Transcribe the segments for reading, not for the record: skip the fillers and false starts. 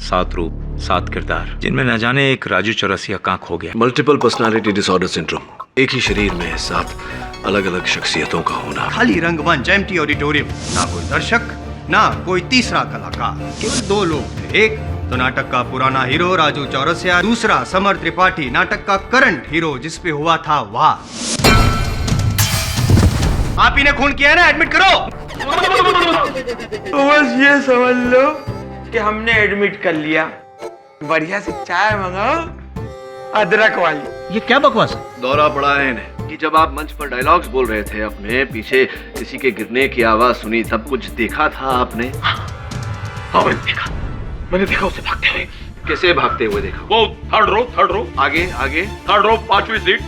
7 रूप 7 किरदार, जिनमें न जाने एक राजू चौरसिया कहाँ खो गया। मल्टीपल पर्सनालिटी डिसऑर्डर सिंड्रोम, एक ही शरीर में 7 अलग अलग शख्सियतों का होना। खाली रंगमंच एम्प्टी ऑडिटोरियम, ना कोई दर्शक ना कोई तीसरा कलाकार, केवल 2 लोग थे। एक तो नाटक का पुराना हीरो राजू चौरसिया, दूसरा समर त्रिपाठी, नाटक का करंट हीरो जिसपे हुआ था वार। आप ही ने खून किया है ना, एडमिट करो। तो बस ये समझ लो कि हमने एडमिट कर लिया। बढ़िया से चाय मंगाओ, अदरक वाली। ये क्या बकवास है? दौरा पड़ा है इन्हें कि जब आप मंच पर डायलॉग्स बोल रहे थे, अपने पीछे किसी के गिरने की आवाज सुनी, सब कुछ देखा था आपने? हाँ मैंने देखा उसे भागते हुए। कैसे भागते हुए देखा? वो थर्ड रो आगे आगे थर्ड रो 5वीं सीट।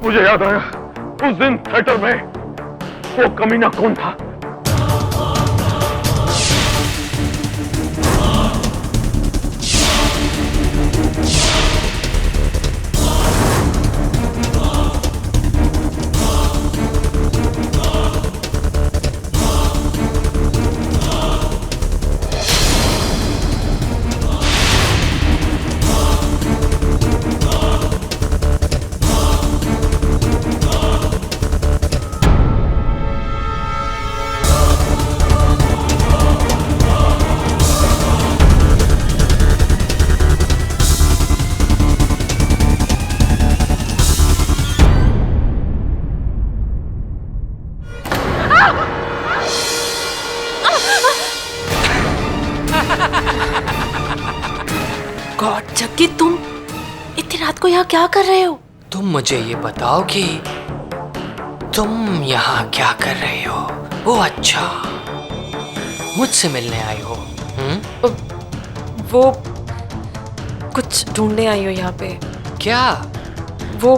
मुझे याद आया उस दिन थिएटर में वो कमीना कौन था। गॉड जग्गी, तुम इतनी रात को यहाँ क्या कर रहे हो? तुम मुझे ये बताओ कि तुम यहाँ क्या कर रहे हो? ओ अच्छा, मुझसे मिलने आई हो? वो कुछ ढूंढने आई हो यहाँ पे। क्या? वो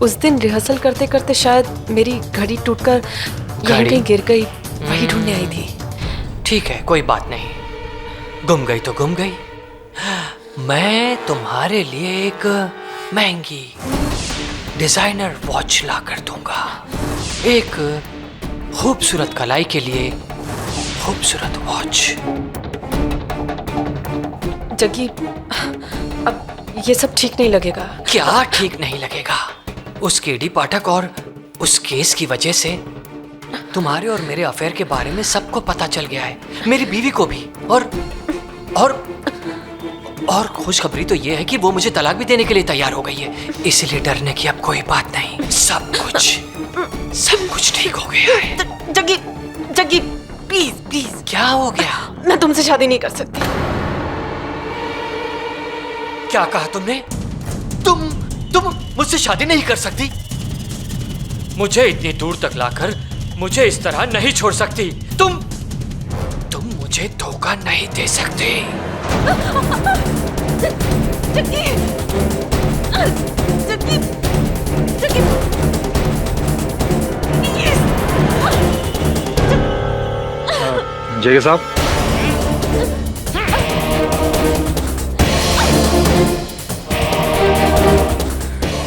उस दिन रिहर्सल करते करते शायद मेरी घड़ी टूटकर यहीं कहीं गिर गई, वही ढूंढने आई थी। ठीक है, कोई बात नहीं, गुम गई तो गुम गई। मैं तुम्हारे लिए एक महंगी डिजाइनर वॉच ला कर दूंगा, एक खूबसूरत कलाई के लिए खूबसूरत वॉच। जग्गी, अब ये सब ठीक नहीं लगेगा। क्या ठीक नहीं लगेगा? उस केडी पाठक और उस केस की वजह से तुम्हारे और मेरे अफेयर के बारे में सबको पता चल गया है, मेरी बीवी को भी। और खुशखबरी तो ये है कि वो मुझे तलाक भी देने के लिए तैयार हो गई है, इसलिए डरने की अब कोई बात नहीं। सब कुछ ठीक हो गया है। Jaggi please please. क्या हो गया? मैं तुमसे शादी नहीं कर सकती। क्या कहा तुमने? तुम मुझसे शादी नहीं कर सकती? मुझे इतनी दूर तक लाकर मुझे इस तरह नहीं छोड़ सकती। तुम मुझे धोखा नहीं दे सकते। जय साहब,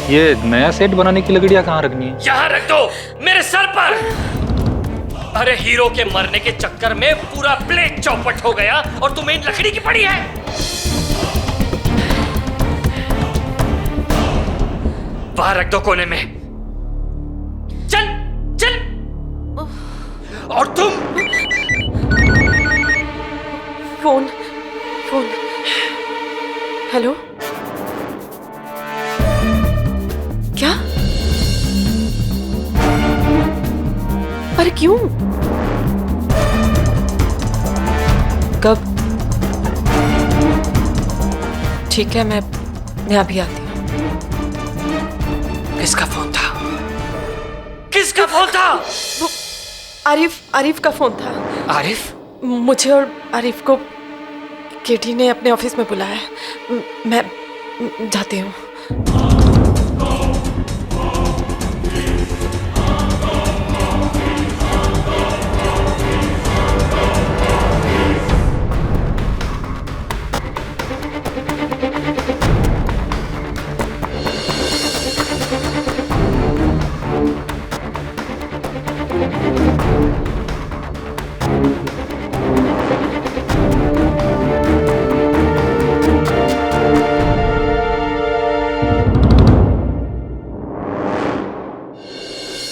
ये नया सेट बनाने की लकड़ियां कहाँ रखनी है? यहाँ रख दो, मेरे सर पर। अरे हीरो के मरने के चक्कर में पूरा प्लेट चौपट हो गया और तुम्हें इन लकड़ी की पड़ी है। बाहर रख दो कोने में। चल चल। और तुम फोन हेलो, क्या? पर क्यों? कब? ठीक है, मैं अभी आती हूँ। किसका फोन था? किसका फोन था? वो आरिफ का फोन था। आरिफ? मुझे और आरिफ को केटी ने अपने ऑफिस में बुलाया है। मैं जाती हूँ।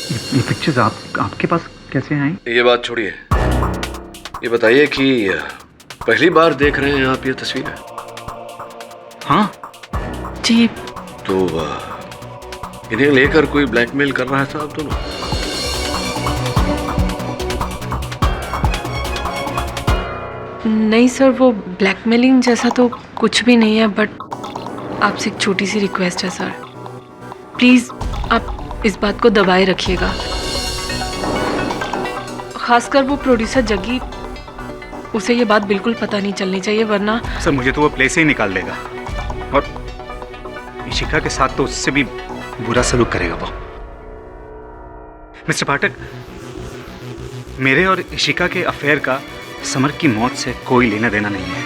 ये पिक्चर्स आपके पास कैसे आई? ये बात छोड़िए, ये बताइए कि पहली बार देख रहे हैं आप ये तस्वीर? हाँ जी। तो इन्हें लेकर कोई ब्लैकमेल कर रहा था आप दोनों? नहीं सर, वो ब्लैकमेलिंग जैसा तो कुछ भी नहीं है, बट आपसे एक छोटी सी रिक्वेस्ट है सर, प्लीज़ आप इस बात को दबाए रखिएगा। खासकर वो प्रोड्यूसर जग्गी, उसे ये बात बिल्कुल पता नहीं चलनी चाहिए, वरना सर मुझे तो वो प्ले से ही निकाल देगा और इशिका के साथ तो उससे भी बुरा सलूक करेगा वो। मिस्टर पाठक, मेरे और इशिका के अफेयर का समर की मौत से कोई लेना देना नहीं है,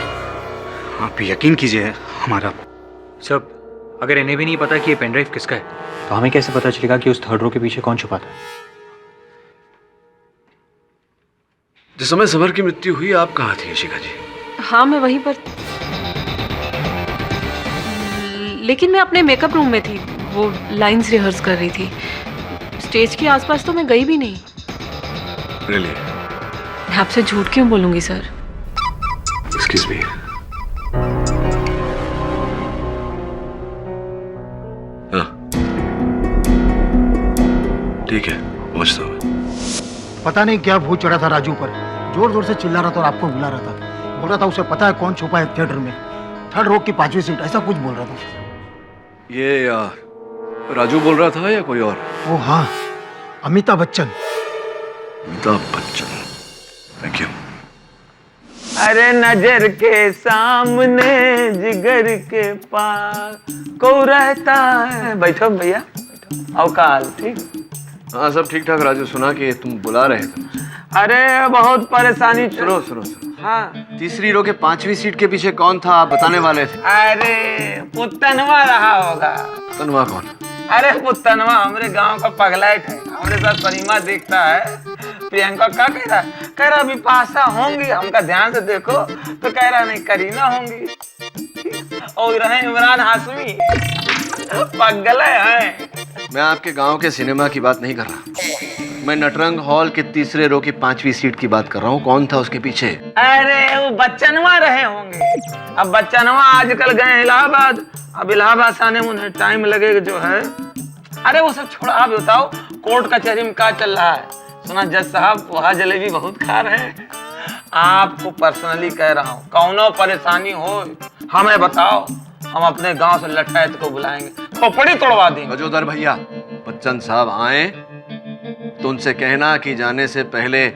आप यकीन कीजिए हमारा। सब अगर इन्हें भी नहीं पता कि ये पेनड्राइव किसका है, तो हमें कैसे पता चलेगा कि उस थर्ड रो के पीछे कौन छुपा था? जिस समय समर की मृत्यु हुई आप कहाँ थी इशिका जी? हाँ मैं वहीं पर, लेकिन मैं अपने मेकअप रूम में थी, वो लाइंस रिहर्स कर रही थी। स्टेज के आसपास तो मैं गई भी नहीं। Really? मैं आपसे झूठ क्यों बोलूंगी सर? Excuse me. हाँ, ठीक है, पहुंचता हूँ। पता नहीं क्या भूत चढ़ा था राजू पर, जोर जोर से चिल्ला रहा था और आपको बुला रहा था, बोल रहा था उसे पता है कौन छुपा है थिएटर में, थर्ड रो की 5वीं सीट, ऐसा कुछ बोल रहा था। ये राजू बोल रहा था या कोई और? ओ हाँ, अमिताभ बच्चन। Amitabh Bachchan, thank you. अरे नजर के सामने जिगर के पास को रहता है। बैठो भैया, बैठो। अवकाल ठीक? हाँ सब ठीक ठाक। राजू, सुना कि तुम बुला रहे थे। अरे बहुत परेशानी। सुनो सुनो सुनो। हाँ, तीसरी रो के 5वीं सीट के पीछे कौन था आप बताने वाले थे? अरे पुत्तनवा रहा होगा। तनवा कौन? अरे पुत्तनवा हमारे गांव का पगलाइट है, हमारे साथ सिनेमा देखता है। प्रियंका क्या कह रहा है? कह रहा अभी पासा होंगी, हमका ध्यान से देखो तो कह रहा नहीं करीना होंगी। और रहे इमरान हाशमी, पगले हैं। मैं आपके गांव के सिनेमा की बात नहीं कर रहा, मैं नटरंग हॉल के तीसरे रो की 5वीं सीट की बात कर रहा हूँ। कौन था उसके पीछे? अरे वो बच्चनवा रहे होंगे। अब बच्चनवा आजकल गए इलाहाबाद, अब इलाहाबाद से आने में उन्हें टाइम लगेगा जो है। अरे वो सब छोड़ा, आप बताओ कोर्ट कचहरी में क्या चल रहा है? सुना जज साहब वहाँ जलेबी बहुत खा रहे हैं। आपको पर्सनली कह रहा हूँ, कौनो परेशानी हो हमें बताओ, हम अपने गांव से लठायत को बुलाएंगे, खोपड़ी तोड़वा देंगे। गजोदर भैया, बच्चन साहब आए तो उनसे कहना कि जाने से पहले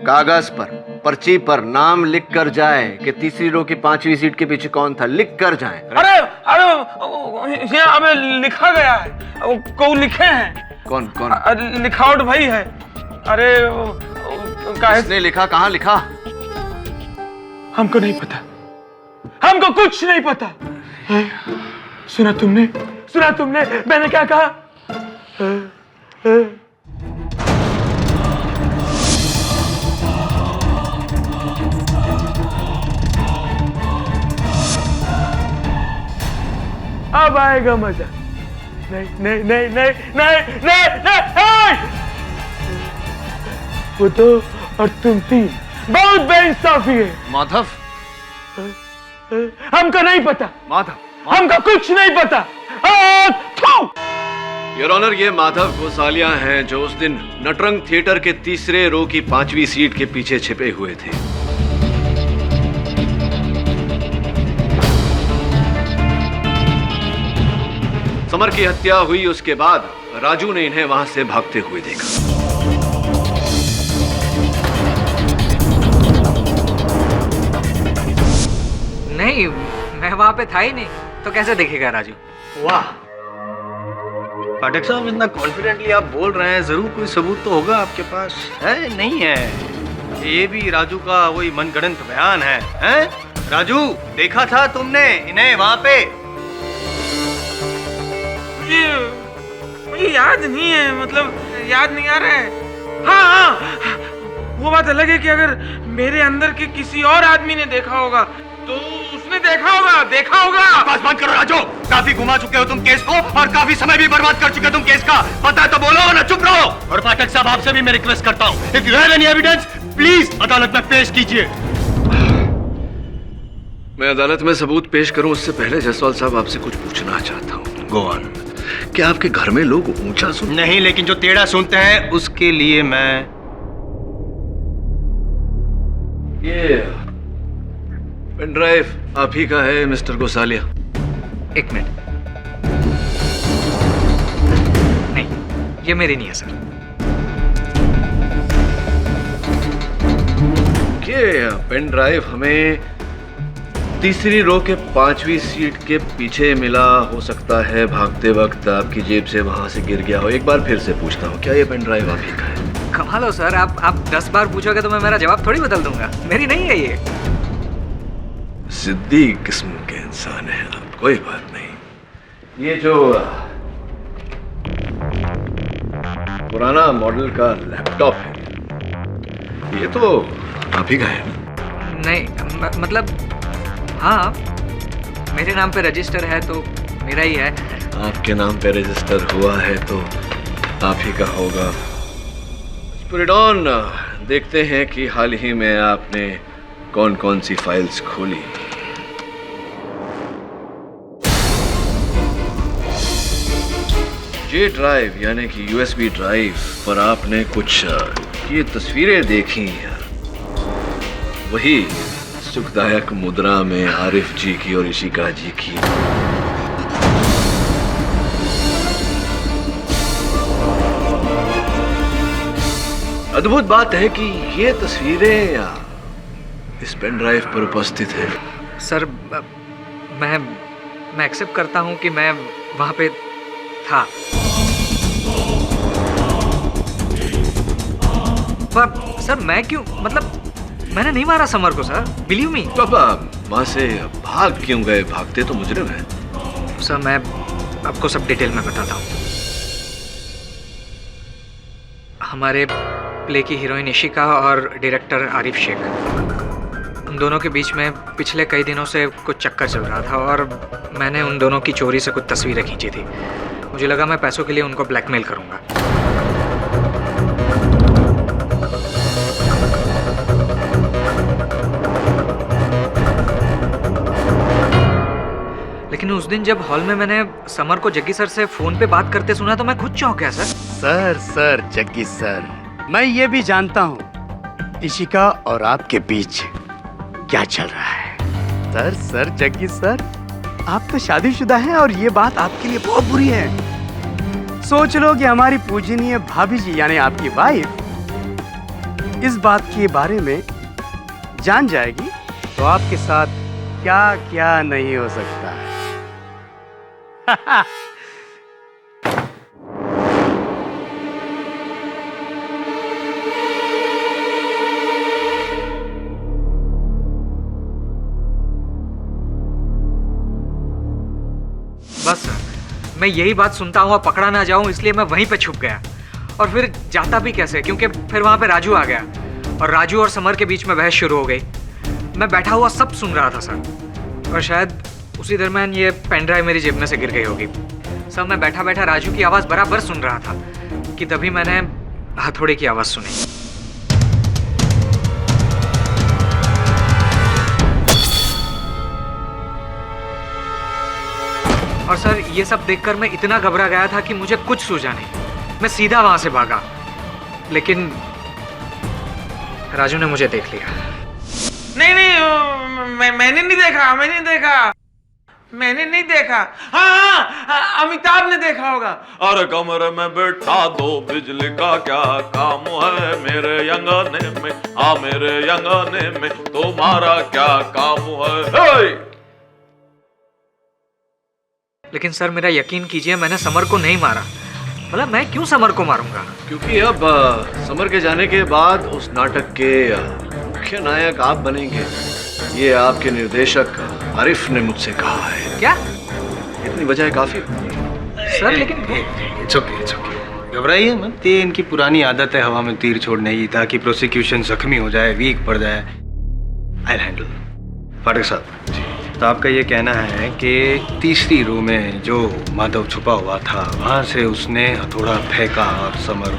कागज पर, पर्ची पर नाम लिख कर जाए कि तीसरी रो की 5वीं सीट के पीछे कौन था, लिख कर जाए। अरे अरे यहाँ अबे लिखा गया है, को लिखे हैं। कौन कौन? लिखावट भाई है। अरे किसने लिखा, कहाँ लिखा? हमको नहीं पता, हमको कुछ नहीं पता। सुना तुमने, सुना तुमने मैंने क्या कहा? अब आएगा मजा। नहीं नहीं नहीं नहीं नहीं नहीं नहीं, वो तो और तुम तीन बहुत बेइंसाफी है। माधव, हमको नहीं पता माधव, हमको कुछ नहीं पता। योर ऑनर, ये माधव गोसालिया हैं जो उस दिन नटरंग थिएटर के तीसरे रो की 5वीं सीट के पीछे छिपे हुए थे। समर की हत्या हुई उसके बाद राजू ने इन्हें वहां से भागते हुए देखा। नहीं, मैं वहां पे था ही नहीं, तो कैसे देखेगा राजू? वाह पाठक साहब, इतना कॉन्फिडेंटली आप बोल रहे हैं, जरूर कोई सबूत तो होगा आपके पास। है नहीं है? ये भी राजू का वही मनगढ़ंत बयान है, हैं? राजू, देखा था तुमने इन्हें वहां पे? मुझे याद नहीं है, मतलब याद नहीं आ रहा है। हाँ, वो बात अलग है कि अगर मेरे अंदर के किसी और आदमी ने देखा होगा तो उसने आपने देखा होगा। बस बंद करो राजू, काफी घुमा चुके हो तुम केस को और काफी समय भी बर्बाद कर चुके हो तुम केस का। पता है तो बोलो ना चुप रहो। और पाठक साहब आपसे भी मैं रिक्वेस्ट करता हूँ, if you have any evidence please अदालत में पेश कीजिए। मैं अदालत में सबूत पेश करूं उससे पहले जसवाल साहब आपसे कुछ पूछना चाहता हूं। Go on. क्या आपके घर में लोग ऊंचा सुन नहीं, लेकिन जो टेढ़ा सुनते हैं उसके लिए मैं ये पेन ड्राइव आप ही का है मिस्टर गोसालिया? एक मिनट, नहीं ये मेरी नहीं है सर। ये पेन ड्राइव हमें तीसरी रो के 5वीं सीट के पीछे मिला। हो सकता है भागते वक्त आपकी जेब से वहां से गिर गया हो। एक बार फिर से पूछता हूँ, क्या ये पेन ड्राइव आप ही का है? कमाल हो सर, आप 10 बार पूछोगे तो मैं मेरा जवाब थोड़ी बदल दूंगा। मेरी नहीं है ये। जिद्दी किस्म के इंसान हैं आप। कोई बात नहीं। ये जो पुराना मॉडल का लैपटॉप है ये तो आप ही का है? नहीं मतलब हाँ, मेरे नाम पे रजिस्टर है तो मेरा ही है। आपके नाम पे रजिस्टर हुआ है तो आप ही का होगा। स्पिरिडॉन, देखते हैं कि हाल ही में आपने कौन कौन सी फाइल्स खोली। जे ड्राइव यानी कि यूएसबी ड्राइव पर आपने कुछ ये तस्वीरें देखी, वही सुखदायक मुद्रा में आरिफ जी की और इशिका जी की। अद्भुत बात है कि ये तस्वीरें इस पेन ड्राइव पर उपस्थित है। सर मैं एक्सेप्ट करता हूँ कि मैं वहाँ पे था, पर सर मैं क्यों, मतलब मैंने नहीं मारा समर को सर, बिलीव मी। पापा वहां से भाग क्यों गए? भागते तो मुजरिम हैं। सर मैं आपको सब डिटेल में बताता हूँ। हमारे प्ले की हीरोइन इशिका और डायरेक्टर आरिफ शेख, उन दोनों के बीच में पिछले कई दिनों से कुछ चक्कर चल रहा था और मैंने उन दोनों की चोरी से कुछ तस्वीरें खींची थी। मुझे लगा मैं पैसों के लिए उनको ब्लैकमेल करूँगा। लेकिन उस दिन जब हॉल में मैंने समर को जग्गी सर से फोन पे बात करते सुना तो मैं खुद चौंक गया सर। सर जग्गी सर, मैं ये भी जानता हूँ इशिका और आपके बीच क्या चल रहा है। सर जग्गी सर, आप तो शादीशुदा हैं और ये बात आपके लिए बहुत बुरी है। सोच लो कि हमारी पूजनीय भाभी जी यानी आपकी वाइफ इस बात के बारे में जान जाएगी तो आपके साथ क्या क्या नहीं हो सकता है। बस मैं यही बात सुनता हुआ पकड़ा ना जाऊं इसलिए मैं वहीं पे छुप गया। और फिर जाता भी कैसे, क्योंकि फिर वहां पे राजू आ गया और राजू और समर के बीच में बहस शुरू हो गई। मैं बैठा हुआ सब सुन रहा था सर, और शायद उसी दरमियान ये पेन ड्राइव मेरी जेब में से गिर गई होगी। सर मैं बैठा बैठा राजू की आवाज़ बराबर सुन रहा था कि तभी मैंने हथौड़े की आवाज़ सुनी। और सर ये सब देखकर मैं इतना घबरा गया था कि मुझे कुछ सूझा नहीं। मैं सीधा वहां से भागा, लेकिन राजू ने मुझे देख लिया। नहीं, मैंने नहीं देखा। हाँ, अमिताभ ने देखा होगा। अरे कमरे में बैठा दो, बिजली का क्या काम है मेरे अंगने में, हाँ मेरे अंगने में तुम्हारा क्या काम है। लेकिन सर मेरा यकीन कीजिए, मैंने समर को नहीं मारा। मतलब मैं क्यों समर को मारूंगा? क्योंकि अब समर के जाने के बाद उस नाटक के मुख्य नायक आप बनेंगे, ये आपके निर्देशक आरिफ ने मुझसे कहा है। क्या? इतनी वजह काफी सर। लेकिन इट्स ओके, घबराइए मत। ये इनकी पुरानी आदत है हवा में तीर छोड़ने की, ताकि प्रोसिक्यूशन जख्मी हो जाए, वीक पड़ जाए। I handle. फाटक साहब तो आपका ये कहना है कि तीसरी रो में जो माधव छुपा हुआ था वहां से उसने हथौड़ा फेंका और समर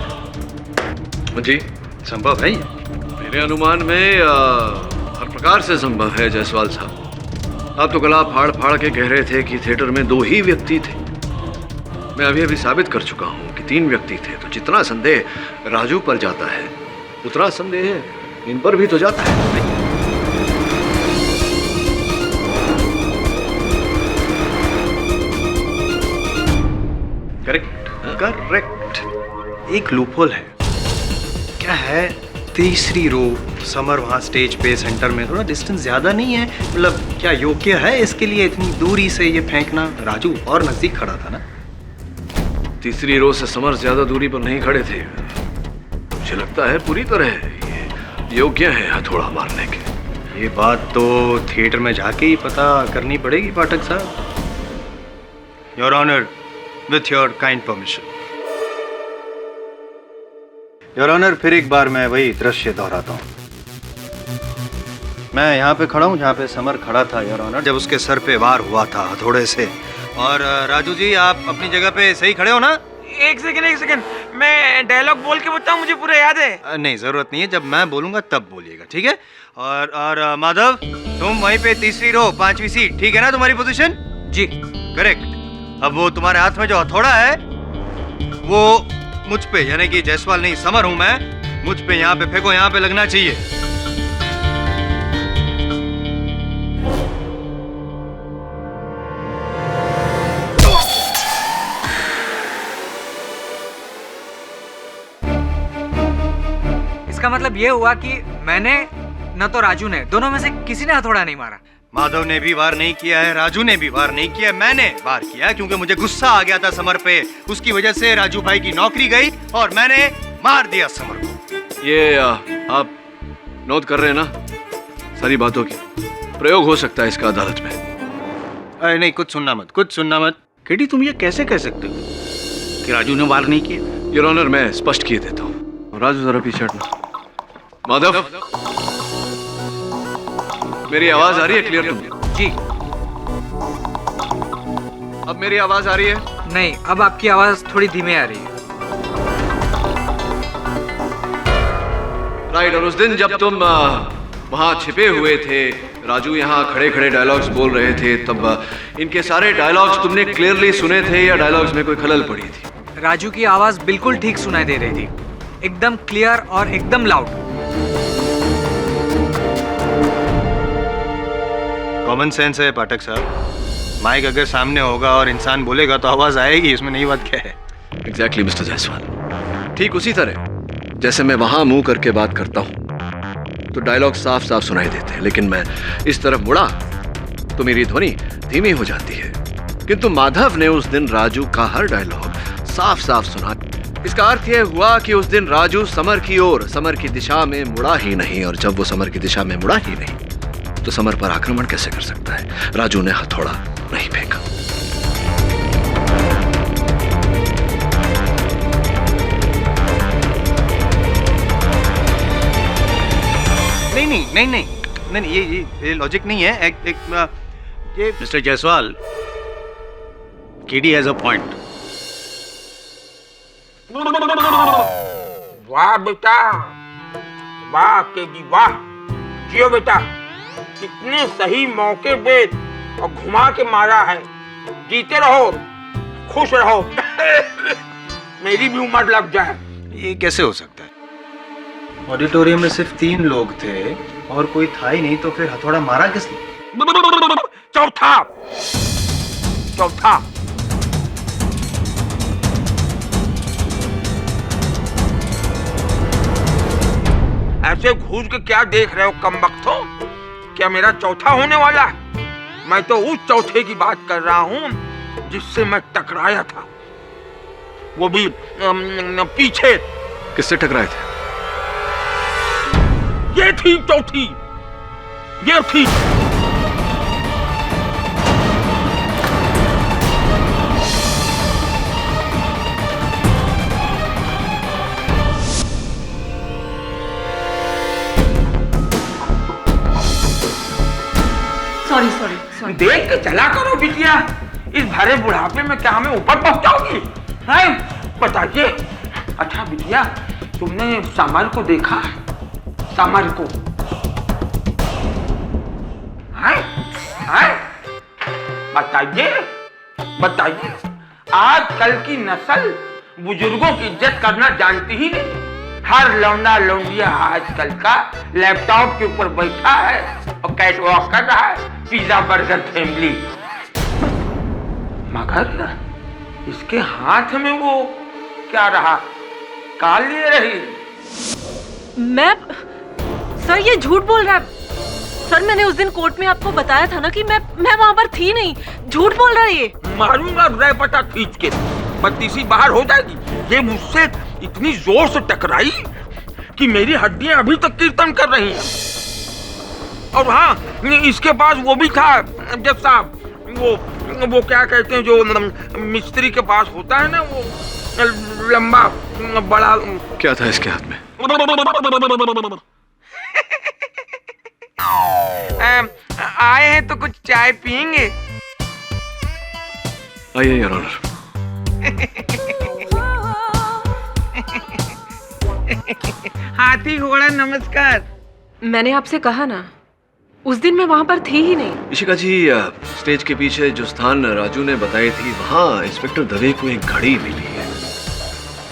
जी संभव है ये? मेरे अनुमान में हर प्रकार से संभव है जायसवाल साहब। आप तो गला फाड़ फाड़ के कह रहे थे कि थिएटर में 2 ही व्यक्ति थे। मैं अभी अभी साबित कर चुका हूँ कि 3 व्यक्ति थे। तो जितना संदेह राजू पर जाता है उतना संदेह इन पर भी तो जाता है। Correct correct. एक लूपहोल है। क्या है? तीसरी रो, समर वहाँ स्टेज पे सेंटर में, थोड़ा डिस्टेंस ज्यादा नहीं है? मतलब क्या योग्य है इसके लिए इतनी दूरी से ये फेंकना? राजू और नजदीक खड़ा था ना। तीसरी रो से समर ज्यादा दूरी पर नहीं खड़े थे। मुझे लगता है पूरी तरह ये योग्य है हथौड़ा मारने के। ये बात तो थिएटर में जाके ही पता करनी पड़ेगी पाठक साहब। Your honour, with your kind permission. Your honour, फिर एक बार मैं वही दृश्य दोहराता हूँ। मैं यहाँ पे खड़ा हूँ जहाँ पे समर खड़ा था योर ऑनर, जब उसके सर पे वार हुआ था हथौड़े से। और राजू जी, आप अपनी जगह पे सही खड़े हो ना? एक सेकंड, मैं डायलॉग बोल के बताऊं, मुझे पूरा याद है। नहीं, जरूरत नहीं है, जब मैं बोलूंगा तब बोलिएगा, ठीक है? और माधव, तुम वहीं पे तीसरी रो 5वीं सीट, ठीक है ना तुम्हारी पोजीशन? जी करेक्ट। अब वो तुम्हारे हाथ में जो हथौड़ा है वो मुझ पे, यानी कि जायसवाल नहीं समर हूं मैं, मुझ पे यहाँ पे फेंको, यहाँ पे लगना चाहिए। इसका मतलब ये हुआ कि मैंने न तो राजू ने, दोनों में से किसी ने हथौड़ा नहीं मारा। माधव ने भी वार नहीं किया है, राजू ने भी वार नहीं किया है, मैंने वार किया है क्योंकि मुझे गुस्सा आ गया था समर पे। उसकी वजह से राजू भाई की नौकरी गई और मैंने मार दिया समर को। ये आप नोट कर रहे हैं ना सारी बातों की? प्रयोग हो सकता है इसका अदालत में। अरे नहीं, कुछ सुनना मत। केडी, तुम ये कैसे कह सकते हो कि राजू ने वार नहीं किया? योर ऑनर, मैं स्पष्ट किए देता हूँ। राजू जरा पीछे हटना। माधव, मेरी आवाज आ रही है क्लियर तुमको? जी। अब मेरी आवाज आ रही है? नहीं, अब आपकी आवाज थोड़ी धीमे आ रही है। राइट। और उस दिन जब तुम वहां छिपे हुए थे, राजू यहाँ खड़े खड़े डायलॉग्स बोल रहे थे, तब इनके सारे डायलॉग्स तुमने क्लियरली सुने थे या डायलॉग्स में कोई खलल पड़ी थी? राजू की आवाज बिल्कुल ठीक सुनाई दे रही थी, एकदम क्लियर और एकदम लाउड। कॉमन सेंस है पाठक साहब। माइक अगर सामने होगा और इंसान बोलेगा तो आवाज आएगी, इसमें नई बात क्या है? Exactly mister Jaiswal. ठीक उसी तरह जैसे मैं वहां मुंह करके बात करता हूं तो डायलॉग साफ साफ सुनाई देते हैं, लेकिन मैं इस तरफ मुड़ा तो मेरी ध्वनि धीमी हो जाती है। किंतु माधव ने उस दिन राजू का हर डायलॉग साफ साफ सुना। इसका अर्थ यह हुआ कि उस दिन राजू समर की ओर, समर की दिशा में मुड़ा ही नहीं, और जब वो समर की दिशा में मुड़ा ही नहीं तो समर पर आक्रमण कैसे कर सकता है? राजू ने हथौड़ा नहीं फेंका। नहीं, ये लॉजिक नहीं है। ये mister Jaiswal, KD has a point. वाह बेटा, वाह केडी वाह, जियो बेटा, कितने सही मौके पे और घुमा के मारा है। जीते रहो, खुश रहो। मेरी भी उम्र लग जाए। ये कैसे हो सकता है? ऑडिटोरियम में सिर्फ 3 लोग थे और कोई था ही नहीं, तो फिर हथौड़ा मारा किसने? चौथा ऐसे घूर के क्या देख रहे हो कमबख्तों? क्या मेरा चौथा होने वाला है? मैं तो उस चौथे की बात कर रहा हूँ जिससे मैं टकराया था, वो भी पीछे। किससे टकराए थे? ये थी चौथी, ये थी। देख के चला करो बिटिया, इस भरे बुढ़ापे में क्या हमें ऊपर पहुंचाओगी? बताइए। अच्छा बिटिया, तुमने समर को देखा? समर को बताइए बताइए। आजकल की नस्ल बुजुर्गों की इज्जत करना जानती ही नहीं। हर लौंडा लौंडिया आजकल का लैपटॉप के ऊपर बैठा है और कैट वॉक कर रहा है, पिज्जा बर्गर फैमिली। मगर इसके हाथ में वो क्या रहा? काल लिए रही। मैं सर ये झूठ बोल रहा है सर। मैंने उस दिन कोर्ट में आपको बताया था ना कि मैं वहां पर थी नहीं। झूठ बोल रहा है ये। मारूंगा रैपटा खींच के, बत्तीसी बाहर हो जाएगी। ये मुझसे इतनी जोर से टकराई कि मेरी हड्डियां अभी तक कीर्तन कर रही हैं। और हाँ, इसके पास वो भी था जज साहब, वो क्या कहते हैं जो मिस्त्री के पास होता है ना, वो लंबा बड़ा। क्या था इसके हाथ में? आए हैं तो कुछ चाय पियेंगे? आइए योर ऑनर। हाथी घोड़ा नमस्कार। मैंने आपसे कहा ना, उस दिन मैं वहां पर थी ही नहीं। इशिका जी, स्टेज के पीछे जो स्थान राजू ने बताई थी, वहाँ इंस्पेक्टर दवे को एक घड़ी मिली है।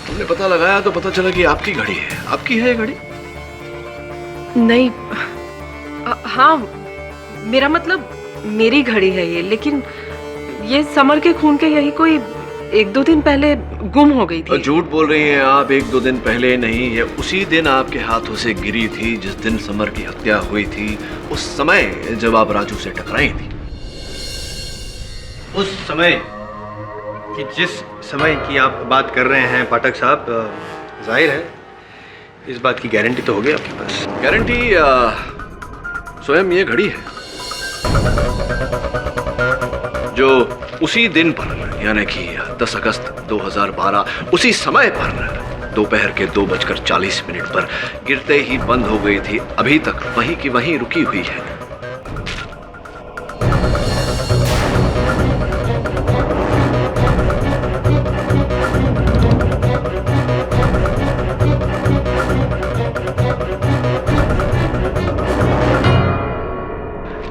हमने पता लगाया तो पता चला कि आपकी घड़ी है। आपकी है ये घड़ी? नहीं, हाँ मेरा मतलब मेरी घड़ी है ये, लेकिन ये समर के खून के यही कोई 1-2 दिन पहले गुम हो गई थी। झूठ बोल रही हैं आप। 1-2 दिन पहले नहीं, ये उसी दिन आपके हाथों से गिरी थी जिस दिन समर की हत्या हुई थी। उस समय जब आप राजू से टकराई थी। उस समय कि जिस समय की आप बात कर रहे हैं पाठक साहब, जाहिर है इस बात की गारंटी तो होगी आपके पास। गारंटी स्वयं ये घड़ी है जो उसी दिन पर, यानी कि 10 अगस्त 2012 उसी समय पर दोपहर के 2:40 पर गिरते ही बंद हो गई थी। अभी तक वहीं की वहीं रुकी हुई है।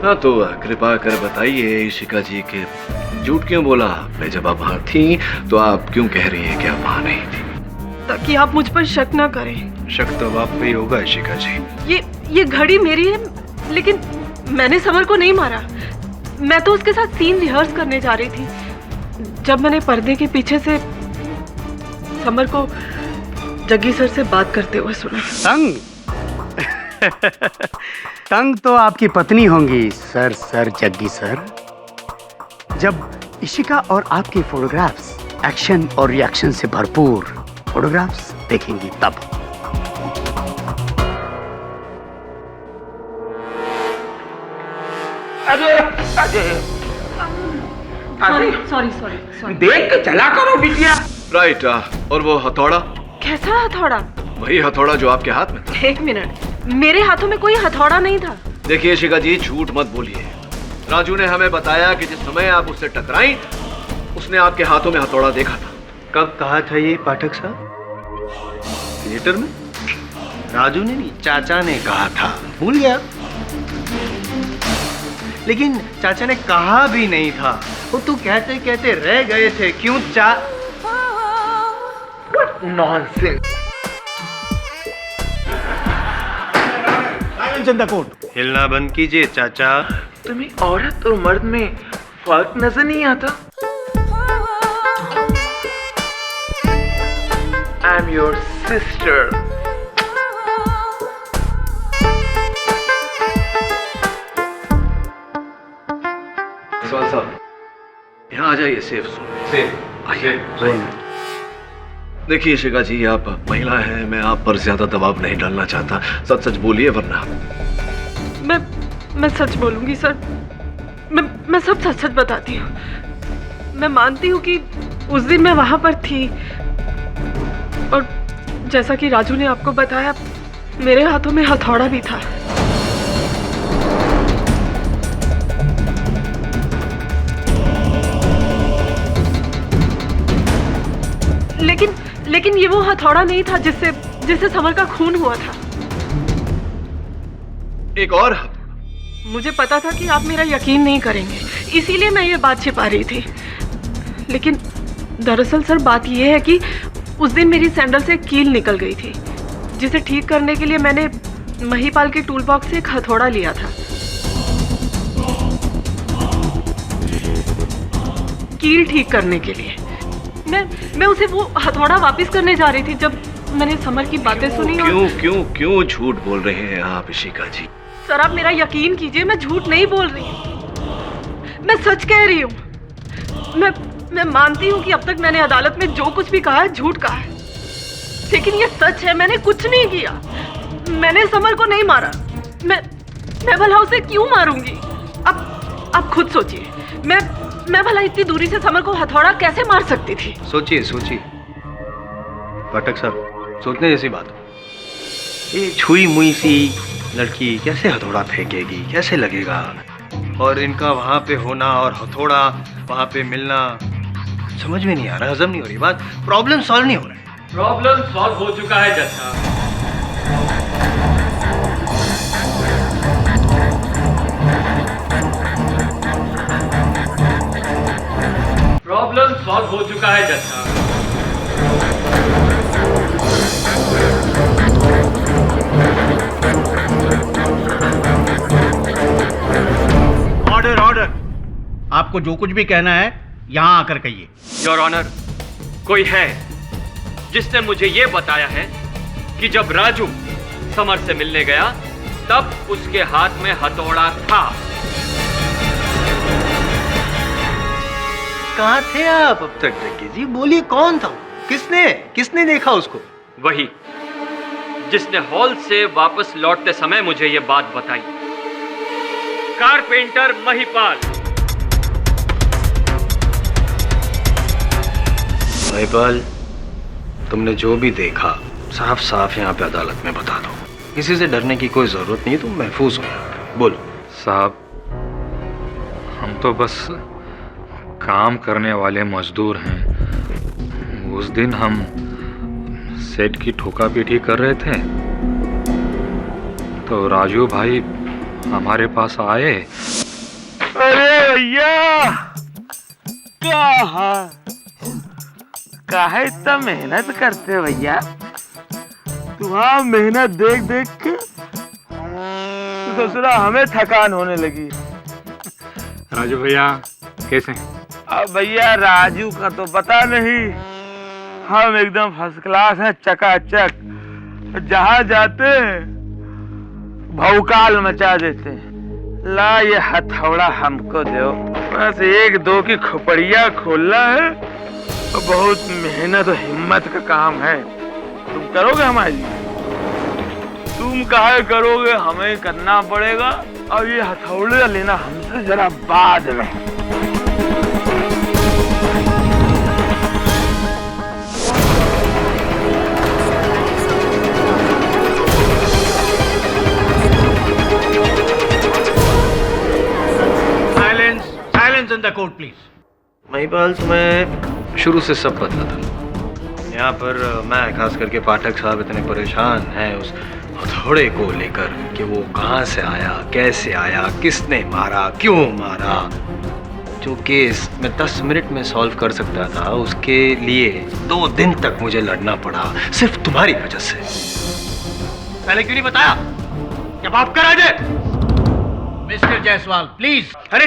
हाँ, तो कृपा कर बताइए इशिका जी के झूठ क्यों बोला आपने? जब आप वहां थी तो आप क्यों कह रही हैं कि आप वहां नहीं थी? ताकि आप मुझ पर शक ना करें। शक तो आप पे ही होगा इशिका जी। ये घड़ी मेरी है, लेकिन मैंने समर को नहीं मारा। मैं तो उसके साथ सीन रिहर्स करने जा रही थी जब मैंने पर्दे के पीछे से समर को जग्गी सर से बात करते हुए सुना। तंग तंग तो आपकी पत्नी होंगी सर जग्गी सर। जब इशिका और आपके फोटोग्राफ्स एक्शन और रिएक्शन से भरपूर फोटोग्राफ्स देखेंगी तब। अरे सॉरी देख के चला करो बिटिया। राइट। और वो हथौड़ा? कैसा हथौड़ा? वही हथौड़ा जो आपके हाथ में था। 1 मिनट, मेरे हाथों में कोई हथौड़ा नहीं था। देखिए शिका जी, झूठ मत बोलिए। राजू ने हमें बताया कि जिस समय आप उससे टकराई उसने आपके हाथों में हथौड़ा देखा था। कब कहा था ये पाठक साहब? थिएटर में? राजू ने नहीं, चाचा ने कहा था। भूल गया? लेकिन चाचा ने कहा भी नहीं था, वो तो कहते कहते रह गए थे। क्यों नॉनसेंस। चंदा कोट हिलना बंद कीजिए चाचा। तुम्हें औरत और मर्द में फर्क नजर नहीं आता? I am your sister. सवाल साहब, यहाँ आ जाइए। सेफ आइए। देखिए शिका जी, आप महिला हैं, मैं आप पर ज्यादा दबाव नहीं डालना चाहता। सच सच बोलिए वरना। मैं सच बोलूंगी सर। मैं सब सच सच बताती हूँ। मैं मानती हूँ कि उस दिन मैं वहां पर थी और जैसा कि राजू ने आपको बताया, मेरे हाथों में हथौड़ा भी था। लेकिन ये वो हथौड़ा नहीं था जिससे समर का खून हुआ था। एक और मुझे पता था कि आप मेरा यकीन नहीं करेंगे, इसीलिए मैं ये बात छिपा रही थी। लेकिन दरअसल सर बात ये है कि उस दिन मेरी सैंडल से कील निकल गई थी, जिसे ठीक करने के लिए मैंने महिपाल के टूल बॉक्स से एक हथौड़ा लिया था। कील ठीक करने के लिए मैं उसे वो हथौड़ा वापस करने जा रही थी जब मैंने समर की बातें सुनी। क्यों झूठ बोल रहे हैं आप इशिका जी? सर आप मेरा यकीन कीजिए, मैं झूठ नहीं बोल रही हूँ, मैं सच कह रही हूँ। मैं मानती हूँ कि अब तक मैंने अदालत में जो कुछ भी कहा है झूठ कहा है, लेकिन ये सच है, मैंने कुछ नहीं किया। मैंने समर को नहीं मारा। मैं भला उसे क्यों मारूंगी? अब खुद सोचिए, मैं भला इतनी दूरी से समर को हथौड़ा कैसे मार सकती थी? सोचिए पाठक साहब, सोचने जैसी बात। ये छुई मुई सी लड़की कैसे हथौड़ा फेंकेगी, कैसे लगेगा? और इनका वहां पे होना और हथौड़ा वहां पे मिलना समझ में नहीं आ रहा, हजम नहीं हो रही बात। प्रॉब्लम सॉल्व नहीं हो रहा है। प्रॉब्लम सॉल्व हो चुका है जज साहब। प्रॉब्लम सॉल्व हो चुका है जज साहब। ऑर्डर। आपको जो कुछ भी कहना है यहाँ आकर कहिए। योर ऑनर, कोई है जिसने मुझे ये बताया है कि जब राजू समर से मिलने गया तब उसके हाथ में हथौड़ा था। कहाँ थे आप अब तक जग्गी जी? बोलिए, कौन था? किसने देखा उसको? वही जिसने हॉल से वापस लौटते समय मुझे ये बात बताई, कारपेंटर महिपाल। महिपाल, तुमने जो भी देखा साफ साफ यहाँ पे अदालत में बता दो। किसी से डरने की कोई जरूरत नहीं, तुम महफूज हो यहाँ पे। बोलो। साहब, हम तो बस काम करने वाले मजदूर हैं। उस दिन हम सेट की ठोका पीटी कर रहे थे तो राजू भाई हमारे पास आए। अरे भैया, काहे इतना मेहनत करते हो भैया? तुम्हारा मेहनत देख के तो ससुरा हमें थकान होने लगी। राजू भैया कैसे? अब भैया राजू का तो पता नहीं, हम एकदम फर्स्ट क्लास हैं, चकाचक। जहाँ जाते हैं भौकाल मचा देते हैं। ला ये हथौड़ा हमको दो, बस 1-2 की खोपड़िया खोलना है। बहुत मेहनत और हिम्मत का काम है। तुम करोगे हमारे लिए? तुम काहे करोगे, हमें करना पड़ेगा। और ये हथौड़ा लेना हमसे जरा बाद में। Silence in the court please. Mahipal, तुम्हें शुरू से सब पता था। यहाँ पर मैं खास करके पाठक साहब इतने परेशान हैं उस हथौड़े को लेकर कि वो कहाँ से आया, कैसे आया, किसने मारा, क्यों मारा। जो केस मैं 10 मिनट में सॉल्व कर सकता था, उसके लिए 2 दिन तक मुझे लड़ना पड़ा, सिर्फ तुम्हारी वजह से। पहले क्यों नहीं बताया? जब आप करा दे। Mister Jaiswal please. अरे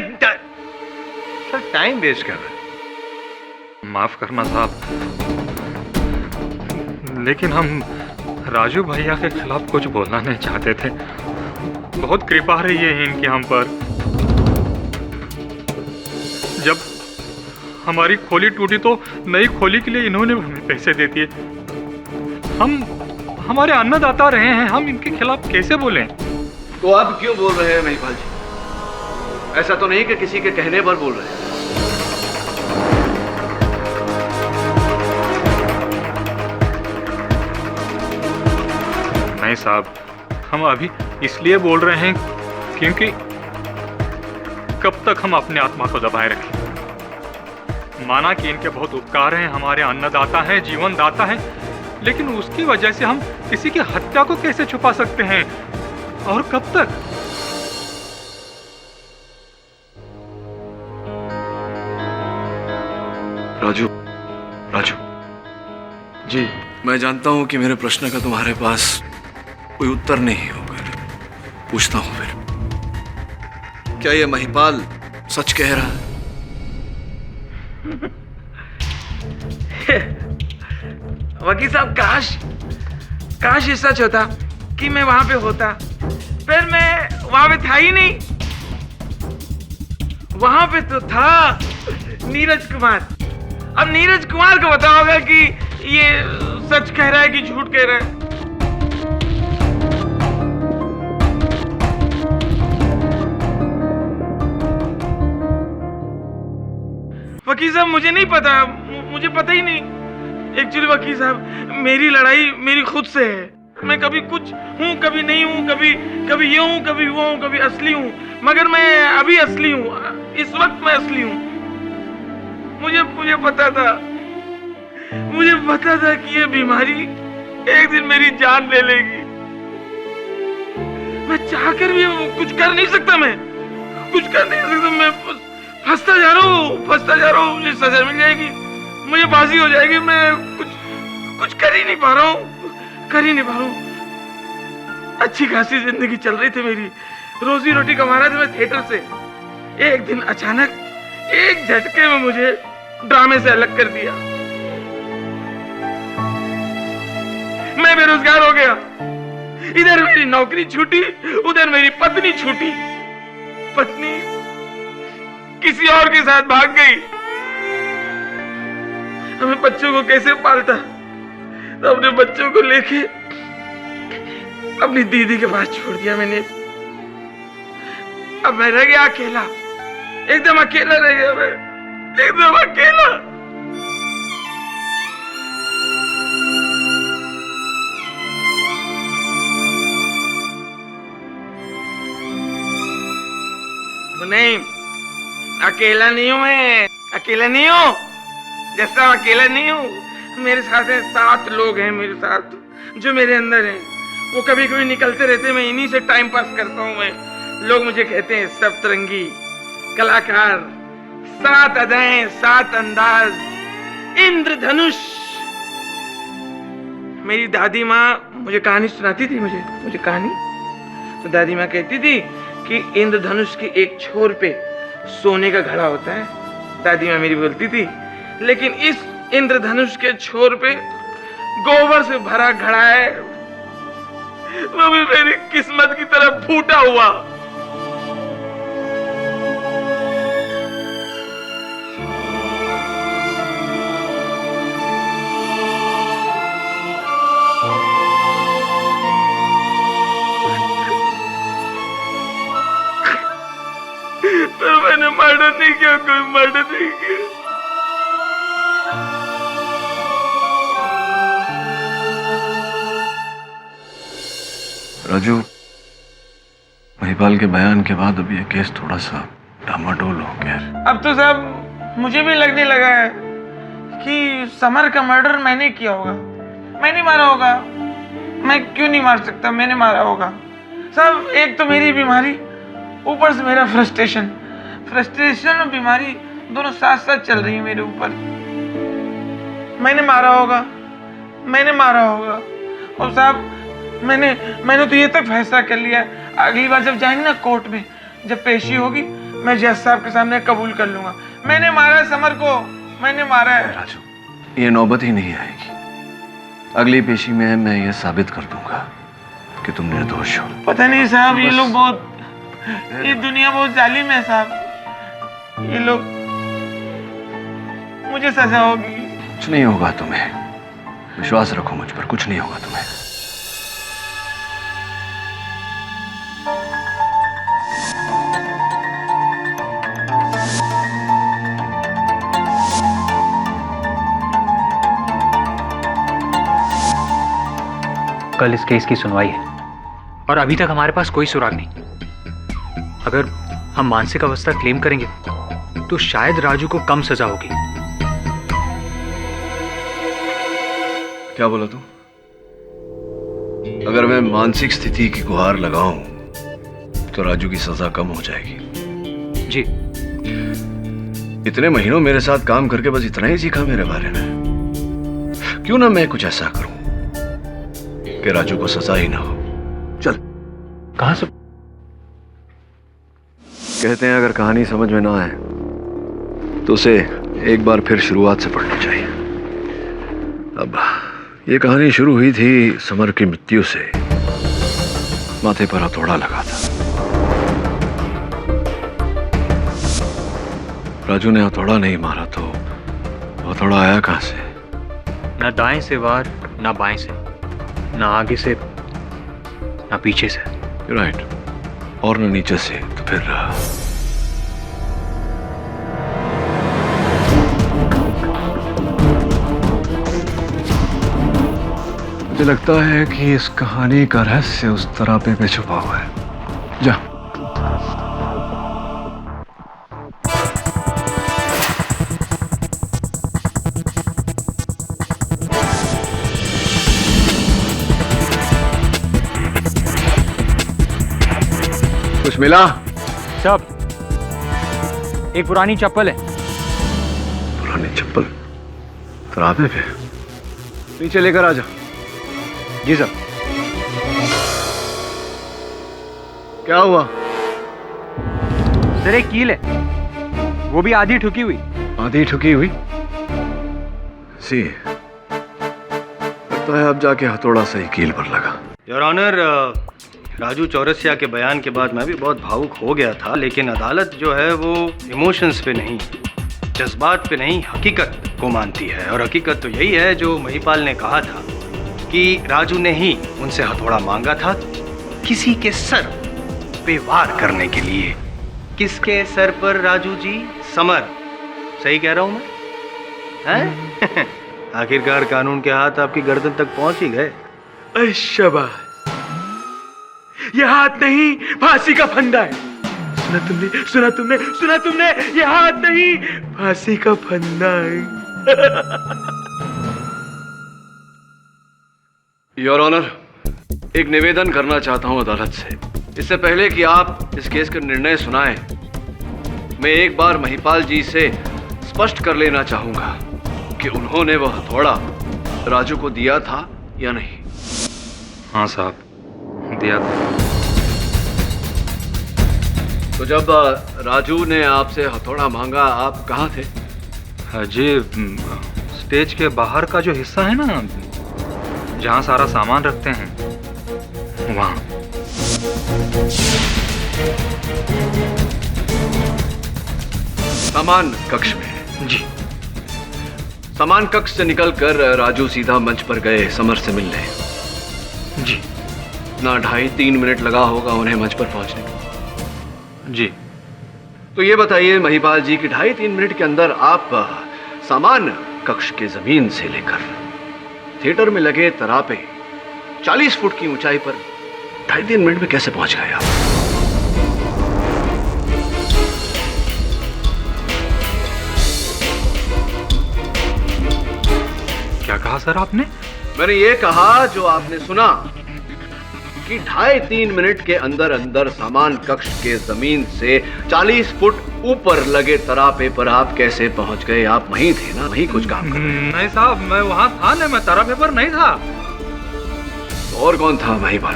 सर, टाइम वेस्ट कर रहे हैं। माफ करना साहब, लेकिन हम राजू भैया के खिलाफ कुछ बोलना नहीं चाहते थे। बहुत कृपा रही है इनकी हम पर। जब हमारी खोली टूटी तो नई खोली के लिए इन्होंने हमें पैसे दे दिए। हम हमारे अन्नदाता रहे हैं, हम इनके खिलाफ कैसे बोलें? तो आप क्यों बोल रहे हैं महिपाल जी? ऐसा तो नहीं कि किसी के कहने पर बोल रहे हैं। नहीं साहब, हम अभी इसलिए बोल रहे हैं क्योंकि कब तक हम अपने आत्मा को दबाए रखें? माना कि इनके बहुत उपकार हैं, हमारे अन्नदाता हैं, जीवन दाता हैं, लेकिन उसकी वजह से हम किसी की हत्या को कैसे छुपा सकते हैं और कब तक? राजू, राजू जी, मैं जानता हूं कि मेरे प्रश्न का तुम्हारे पास कोई उत्तर नहीं होगा। पूछता हूं फिर, क्या ये महिपाल सच कह रहा है? वकील साहब, काश ये सच होता कि मैं वहां पे होता, फिर मैं वहां पे था ही नहीं। वहां पे तो था नीरज कुमार। अब नीरज कुमार को पता होगा कि ये सच कह रहा है कि झूठ कह रहा है। वकील साहब, मुझे नहीं पता, मुझे पता ही नहीं। एक्चुअली वकील साहब, मेरी लड़ाई मेरी खुद से है। मैं कभी कुछ हूँ, कभी नहीं हूँ, कभी ये हूँ, कभी वो हूँ, कभी असली हूँ, मगर मैं अभी असली हूँ। इस वक्त मैं असली हूँ। मुझे पता था कि ये बीमारी एक दिन मेरी जान ले लेगी। मैं चाहकर भी कुछ कर नहीं सकता। मैं फंसता जा रहा हूँ। मुझे सजा मिल जाएगी, मुझे फांसी हो जाएगी। मैं कुछ कर ही नहीं पा रहा हूँ। अच्छी खासी जिंदगी चल रही थी मेरी, रोजी रोटी कमा रहा था मैं थिएटर से। एक दिन अचानक एक झटके में मुझे ड्रामे से अलग कर दिया। मैं बेरोजगार हो गया। इधर मेरी नौकरी छूटी, उधर मेरी पत्नी छूटी। पत्नी किसी और के साथ भाग गई। हमें बच्चों को कैसे पालता? तो अपने बच्चों को लेके अपनी दीदी के पास छोड़ दिया मैंने। अब मैं रह गया अकेला, एकदम अकेला रह गया मैं, एकदम अकेला। नहीं, अकेला नहीं हूं मैं, अकेला नहीं हूं। जैसा अकेला नहीं हूं, मेरे साथ है 7 लोग हैं मेरे साथ, जो मेरे अंदर हैं। वो कभी कभी निकलते रहते, मैं इन्हीं से टाइम पास करता हूं। मैं, लोग मुझे कहते हैं सप्तरंगी कलाकार, 7 अदाएं, 7 अंदाज, इंद्रधनुष। मेरी दादी माँ मुझे कहानी सुनाती थी, मुझे कहानी। तो दादी माँ कहती थी कि इंद्रधनुष के एक छोर पे सोने का घड़ा होता है। दादी माँ मेरी बोलती थी, लेकिन इस इंद्रधनुष के छोर पे गोबर से भरा घड़ा है, वो भी मेरी किस्मत की तरफ फूटा हुआ। पर मैंने मर्डर नहीं किया, कोई मर्डर नहीं किया। राजू, महिपाल के बयान के बाद अब ये केस थोड़ा सा डामाडोल हो गया। अब तो साहब मुझे भी लगने लगा है कि समर का मर्डर मैंने किया होगा। मैंने मारा होगा। मैं क्यों नहीं मार सकता? मैंने मारा होगा। साहब, एक तो मेरी बीमारी, ऊपर से मेरा फ्रस्ट्रेशन और बीमारी दोनों साथ साथ चल रही है मेरे ऊपर। मैंने मारा होगा। और साहब, मैंने तो ये तक फैसला कर लिया है, अगली बार जब जाएंगे ना कोर्ट में, जब पेशी होगी, मैं जज साहब के सामने कबूल कर लूंगा, मैंने मारा है समर को, मैंने मारा है। राजू, ये नौबत ही नहीं आएगी। अगली पेशी में मैं ये साबित कर दूंगा कि तुम निर्दोष हो। पता नहीं साहब, ये लोग बहुत, ये दुनिया बहुत जालिम है साहब। ये लोग, मुझे सजा होगी। कुछ नहीं होगा तुम्हें, विश्वास रखो मुझ पर, कुछ नहीं होगा तुम्हें। कल इस केस की सुनवाई है और अभी तक हमारे पास कोई सुराग नहीं। अगर हम मानसिक अवस्था क्लेम करेंगे तो शायद राजू को कम सजा होगी, क्या बोला तू? अगर मैं मानसिक स्थिति की गुहार लगाऊं तो राजू की सजा कम हो जाएगी। जी। इतने महीनों मेरे साथ काम करके बस इतना ही सीखा मेरे बारे में। क्यों ना मैं कुछ ऐसा करूं कि राजू को सजा ही ना हो। चल। कहां से? कहते हैं अगर कहानी समझ में ना आए तो उसे एक बार फिर शुरुआत से पढ़नी चाहिए। अब ये कहानी शुरू हुई थी समर की मृत्यु से। माथे पर हथौड़ा लगा था। राजू ने हथौड़ा नहीं मारा तो हथौड़ा आया कहां से? ना दाएं से वार, ना बाएं से, ना आगे से, ना पीछे से। राइट। और न नीचे से, तो फिर मुझे लगता है कि इस कहानी का रहस्य उस तरापे पे छुपा हुआ है। जा। कुछ मिला? सब। एक पुरानी चप्पल है। पुरानी चप्पल तरापे पे? नीचे लेकर आ जा। जी सर। क्या हुआ? सर एक कील है, वो भी आधी ठुकी हुई। आधी ठुकी हुई? सी लगता है अब जाके हथौड़ा सही कील पर लगा। योर ऑनर, राजू चौरसिया के बयान के बाद मैं भी बहुत भावुक हो गया था, लेकिन अदालत जो है वो इमोशंस पे नहीं, जज्बात पे नहीं, हकीकत को मानती है। और हकीकत तो यही है जो महिपाल ने कहा था कि राजू ने ही उनसे हथौड़ा मांगा था किसी के सर पे वार करने के लिए। किसके सर पर राजू जी? समर। सही कह रहा हूं मैं? हैं? आखिरकार कानून के हाथ आपकी गर्दन तक पहुंच ही गए। शाबाश, ये हाथ नहीं, फांसी का फंदा है। सुना तुमने, सुना तुमने, सुना तुमने? ये हाथ नहीं, फांसी का फंदा है। योर ऑनर, एक निवेदन करना चाहता हूं अदालत से। इससे पहले कि आप इस केस का निर्णय सुनाएं, मैं एक बार महिपाल जी से स्पष्ट कर लेना चाहूंगा कि उन्होंने वह हथौड़ा राजू को दिया था या नहीं। हाँ साहब, दिया था। तो जब राजू ने आपसे हथौड़ा मांगा, आप कहाँ थे? जी, स्टेज के बाहर का जो हिस्सा है ना, जहाँ सारा सामान रखते हैं, वहाँ। सामान कक्ष में? जी। सामान कक्ष से निकलकर राजू सीधा मंच पर गए समर से मिलने। जी। ना 2.5-3 मिनट लगा होगा उन्हें मंच पर पहुंचने में। जी। तो ये बताइए महिपाल जी कि 2.5-3 मिनट के अंदर आप सामान कक्ष के जमीन से लेकर थिएटर में लगे तरापे 40 फुट की ऊंचाई पर 2.5-3 मिनट में कैसे पहुंच गए आप? क्या कहा सर आपने? मैंने ये कहा जो आपने सुना कि 2.5-3 मिनट के अंदर अंदर सामान कक्ष के जमीन से 40 फुट ऊपर लगे तरापे पर आप कैसे पहुंच गए? आप वहीं थे ना, वहीं कुछ काम कर रहे थे? नहीं साहब, मैं वहां था नहीं, मैं तरापे पर नहीं था। तो और कौन था महिपाल?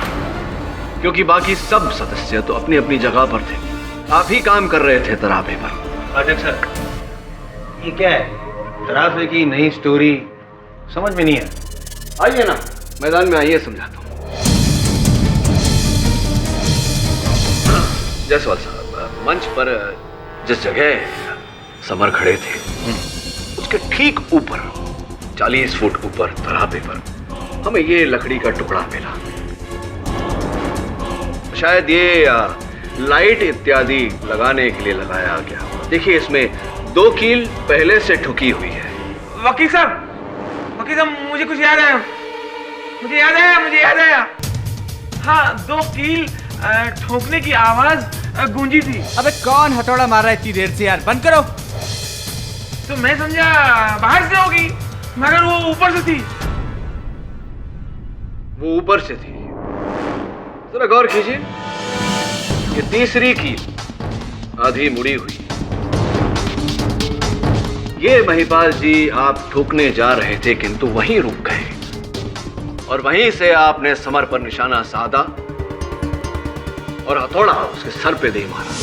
क्योंकि बाकी सब सदस्य तो अपनी अपनी जगह पर थे, आप ही काम कर रहे थे तरापे पर। अध्यक्ष सर, ये क्या है? तरापे की नई स्टोरी समझ में नहीं है। आइए ना, मैदान में आइए, समझाता हूँ। जायसवाल साहब, मंच पर जिस जगह समर खड़े थे उसके ठीक ऊपर 40 फुट ऊपर तरापे पर हमें ये लकड़ी का टुकड़ा मिला। शायद ये लाइट इत्यादि लगाने के लिए लगाया गया। देखिए, इसमें 2 कील पहले से ठुकी हुई है। वकील साहब, मुझे कुछ याद आया, मुझे याद आया। हाँ, 2 कील ठोकने की आवाज गूंजी थी। अबे कौन हथौड़ा मार रहा है इतनी देर से यार? बंद करो। तो मैं समझा बाहर से होगी, मगर वो ऊपर से थी। वो ऊपर से थी। जरा गौर कीजिए, ये तीसरी कील आधी मुड़ी हुई। ये महिपाल जी आप ठोकने जा रहे थे किंतु वहीं रुक गए और वहीं से आपने समर पर निशाना साधा और हथौड़ा उसके सर पे दे मारा।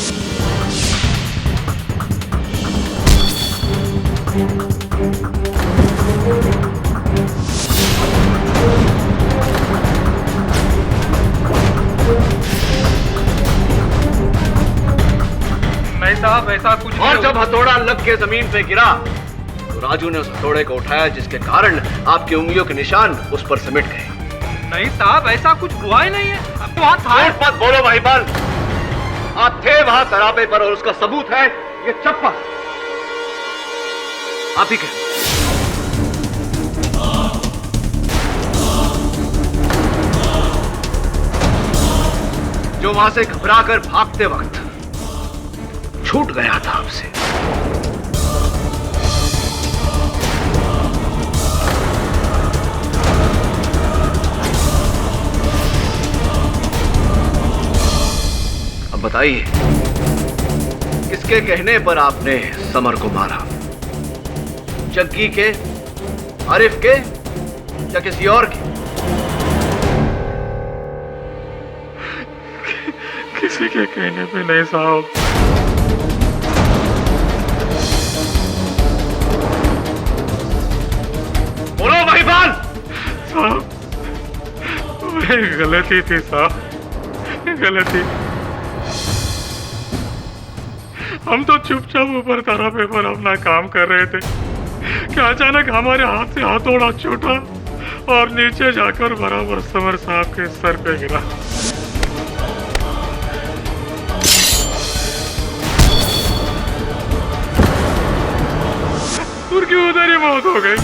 नहीं साहब, ऐसा कुछ और जब हथौड़ा लग के जमीन पे गिरा तो राजू ने उस हथौड़े को उठाया, जिसके कारण आपकी उंगलियों के निशान उस पर सिमट गए। नहीं साहब, ऐसा कुछ हुआ ही नहीं है। अब वहां था। मत बोलो महिपाल, आप थे वहां सरापे पर और उसका सबूत है ये चप्पल। आप ही कहें। जो वहां से घबराकर भागते वक्त छूट गया था आपसे। अब बताइए, किसके कहने पर आपने समर को मारा? जग्गी के, आरिफ के या किसी और के? किसी के कहने पे नहीं साहब। बोलो महिपाल। साहब, गलती थी साहब, गलती। हम तो चुपचाप ऊपर तरापे पर अपना काम कर रहे थे कि अचानक हमारे हाथ से हथौड़ा छूटा और नीचे जाकर बराबर समर साहब के सर पे गिरा। उनकी उधर ही मौत हो गई।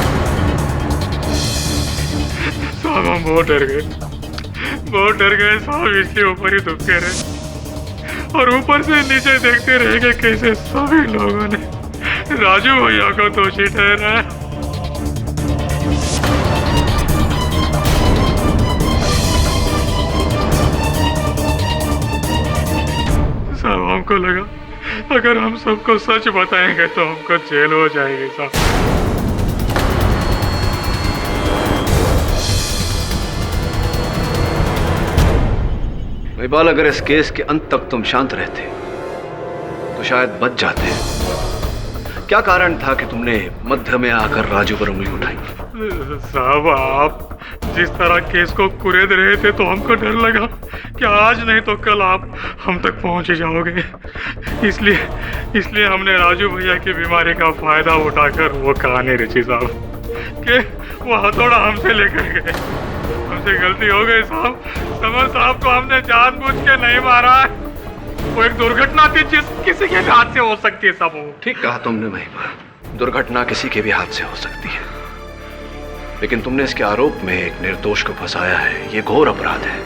साहब हम बहुत डर गए साहब। इसके ऊपर ही दुबके रहे और ऊपर से नीचे देखते रह गए कैसे सभी लोगों ने राजू भैया को दोषी ठहराया। साहब हमको लगा अगर हम सबको सच बताएंगे तो हमको जेल हो जाएगी साहब। महिपाल, अगर इस केस के अंत तक तुम शांत रहते तो शायद बच जाते। क्या कारण था कि तुमने मध्य में आकर राजू पर उंगली उठाई? साहब आप जिस तरह केस को कुरेद रहे थे तो हमको डर लगा कि आज नहीं तो कल आप हम तक पहुंच ही जाओगे। इसलिए हमने राजू भैया की बीमारी का फायदा उठाकर वो कहानी रची साहब कि वो हथौड़ा हमसे लेकर गए। हमसे गलती हो गई साहब। समर साहब को हमने जानबूझ के नहीं मारा। वो एक दुर्घटना थी जिस किसी के भी हाथ से हो सकती है साहब। ठीक कहा तुमने महिपाल, दुर्घटना किसी के भी हाथ से हो सकती है, लेकिन तुमने इसके आरोप में एक निर्दोष को फंसाया है। ये घोर अपराध है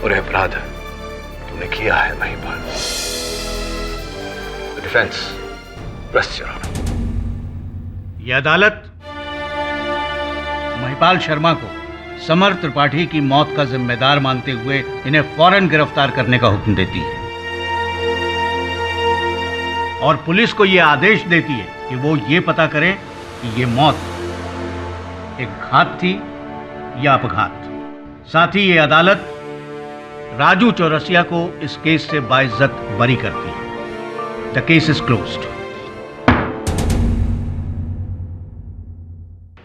और यह अपराध तुमने किया है महिपाल। डिफेंस प्रेस ये अदालत महिपाल शर्मा को समर त्रिपाठी की मौत का जिम्मेदार मानते हुए इन्हें फौरन गिरफ्तार करने का हुक्म देती है और पुलिस को यह आदेश देती है कि वो ये पता करे कि ये मौत एक घात थी या अपघात। साथ ही ये अदालत राजू चौरसिया को इस केस से बाइज्जत बरी करती है। The case is closed.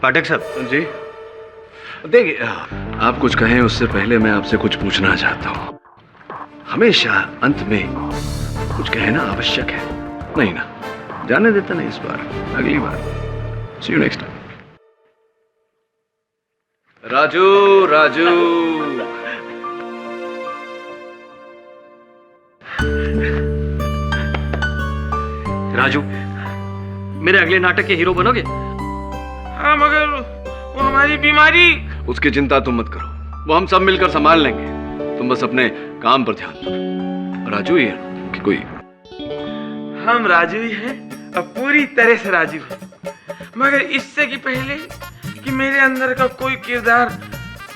Pathak साहब जी, देखिए आप कुछ कहें उससे पहले मैं आपसे कुछ पूछना चाहता हूँ। हमेशा अंत में कुछ कहना आवश्यक है, नहीं ना? जाने देता नहीं इस बार, अगली बार। See you next time. Raju Raju Raju, मेरे अगले नाटक के हीरो बनोगे? हाँ, मगर वो हमारी बीमारी। उसकी चिंता तुम मत करो, वो हम सब मिलकर संभाल लेंगे। तुम बस अपने काम पर ध्यान दो। राजू ही है कि कोई? हम राजू ही हैं और पूरी तरह से राजू हैं, मगर इससे कि पहले कि मेरे अंदर का कोई किरदार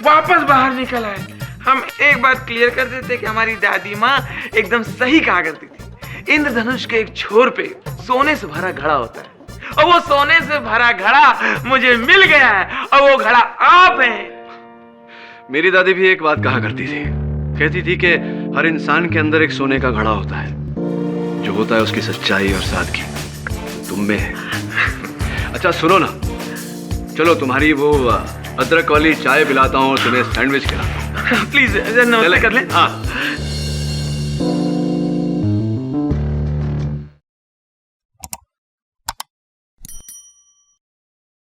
वापस बाहर निकल आए। हम एक बात क्लियर कर देते कि हमारी दादी माँ एकदम सही कहा करती थी, इंद्रधनुष के एक छोर पे सोने से भरा घड़ा होता है, और वो सोने से भरा घड़ा मुझे मिल गया है, और वो घड़ा आप हैं। मेरी दादी भी एक बात कहा करती थी, कहती थी कि हर इंसान के अंदर एक सोने का घड़ा होता है, जो होता है उसकी सच्चाई और सादगी तुम में है। अच्छा सुनो ना, चलो तुम्हारी वो अदरक वाली चाय पिलाता हूँ और तुम्हें सैंडविच खिलाता हूँ। प्लीज नमस्ते कर ले। हाँ